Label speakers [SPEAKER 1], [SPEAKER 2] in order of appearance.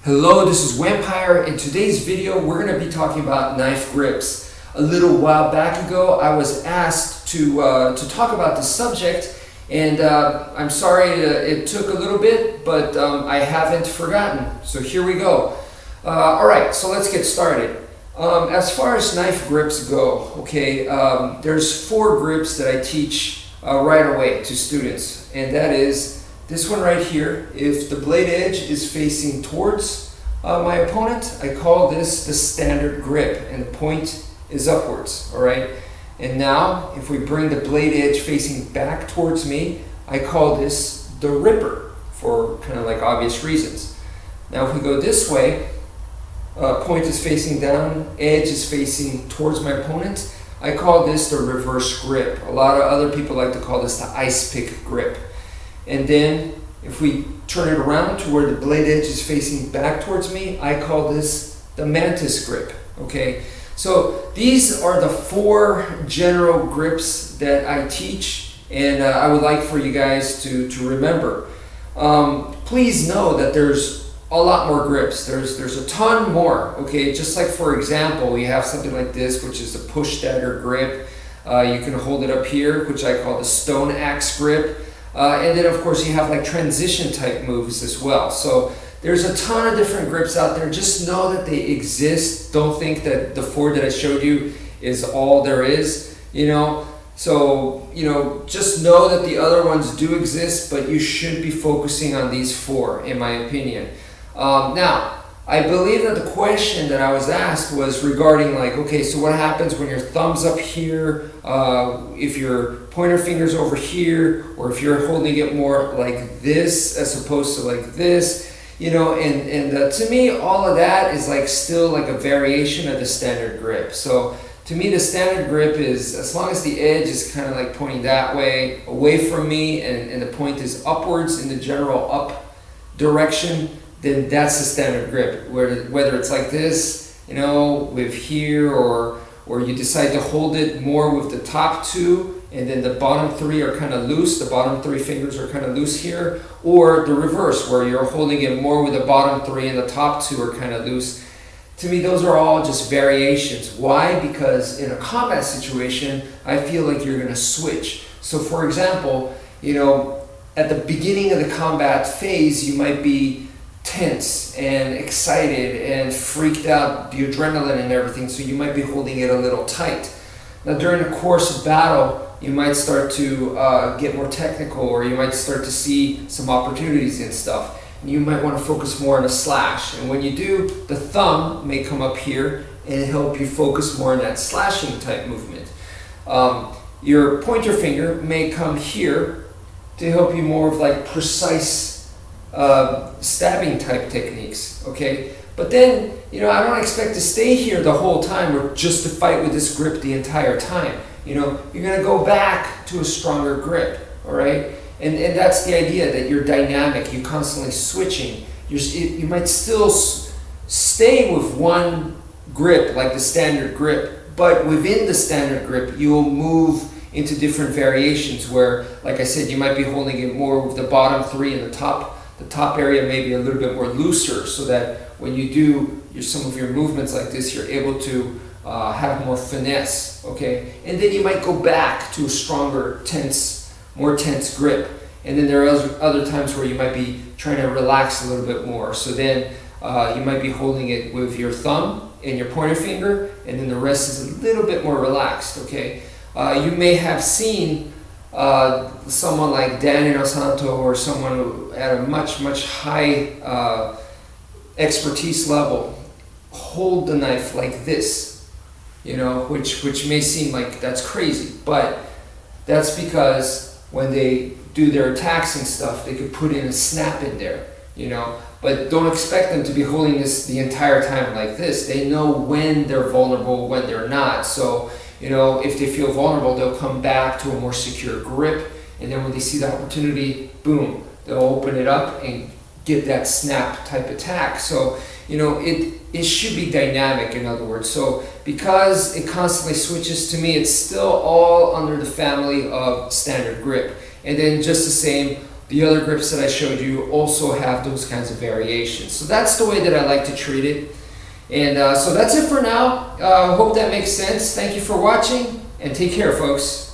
[SPEAKER 1] Hello, this is wmpyr. In today's video, we're going to be talking about knife grips. A little while back ago, I was asked to talk about this subject, and I'm sorry it took a little bit, but I haven't forgotten. So here we go. All right, so let's get started. As far as knife grips go, okay, there's 4 grips that I teach right away to students, and that is this one right here. If the blade edge is facing towards my opponent, I call this the standard grip, and the point is upwards, all right? And now, if we bring the blade edge facing back towards me, I call this the ripper, for kind of like obvious reasons. Now, if we go this way, point is facing down, edge is facing towards my opponent, I call this the reverse grip. A lot of other people like to call this the ice pick grip. And then if we turn it around to where the blade edge is facing back towards me, I call this the mantis grip, okay? So these are the 4 general grips that I teach, and I would like for you guys to remember. Please know that there's a lot more grips. There's a ton more, okay? Just like, for example, we have something like this, which is the push dagger grip. You can hold it up here, which I call the stone axe grip. And then of course you have like transition type moves as well. So there's a ton of different grips out there. Just know that they exist. Don't think that the 4 that I showed you is all there is, So, just know that the other ones do exist, but you should be focusing on these 4, in my opinion. Now, I believe that the question that I was asked was regarding like, okay, so what happens when your thumb's up here, if your pointer finger's over here, or if you're holding it more like this as opposed to like this, and to me, all of that is like still like a variation of the standard grip. So to me, the standard grip is, as long as the edge is kind of like pointing that way, away from me, and the point is upwards in the general up direction, then that's the standard grip. Whether it's like this, with here, or you decide to hold it more with the top 2, and then the bottom 3 are kind of loose, the bottom 3 fingers are kind of loose here, or the reverse, where you're holding it more with the bottom 3 and the top 2 are kind of loose. To me, those are all just variations. Why? Because in a combat situation, I feel like you're going to switch. So for example, at the beginning of the combat phase, you might be tense and excited and freaked out, the adrenaline and everything, so you might be holding it a little tight. Now during the course of battle, you might start to get more technical, or you might start to see some opportunities and stuff. And you might want to focus more on a slash, and when you do, the thumb may come up here and help you focus more on that slashing type movement. Your pointer finger may come here to help you more of like precise stabbing type techniques, okay? But then, I don't expect to stay here the whole time or just to fight with this grip the entire time. You're going to go back to a stronger grip, all right? And that's the idea, that you're dynamic, you're constantly switching. You might still stay with one grip, like the standard grip, but within the standard grip, you'll move into different variations where, like I said, you might be holding it more with the bottom 3 and the top area may be a little bit more looser, so that when you do some of your movements like this, you're able to have more finesse, okay? And then you might go back to a stronger, more tense grip. And then there are other times where you might be trying to relax a little bit more. So then you might be holding it with your thumb and your pointer finger, and then the rest is a little bit more relaxed, okay? You may have seen someone like Danny Santo, or someone who at a much high expertise level, hold the knife like this, which may seem like that's crazy, but that's because when they do their attacks and stuff, they could put in a snap in there, but don't expect them to be holding this the entire time like this. They know when they're vulnerable, when they're not. So if they feel vulnerable, they'll come back to a more secure grip, and then when they see the opportunity, boom, they'll open it up and get that snap type attack. So, it should be dynamic, in other words. So because it constantly switches, to me, it's still all under the family of standard grip. And then just the same, the other grips that I showed you also have those kinds of variations. So that's the way that I like to treat it. And so that's it for now. Hope that makes sense. Thank you for watching, and take care, folks.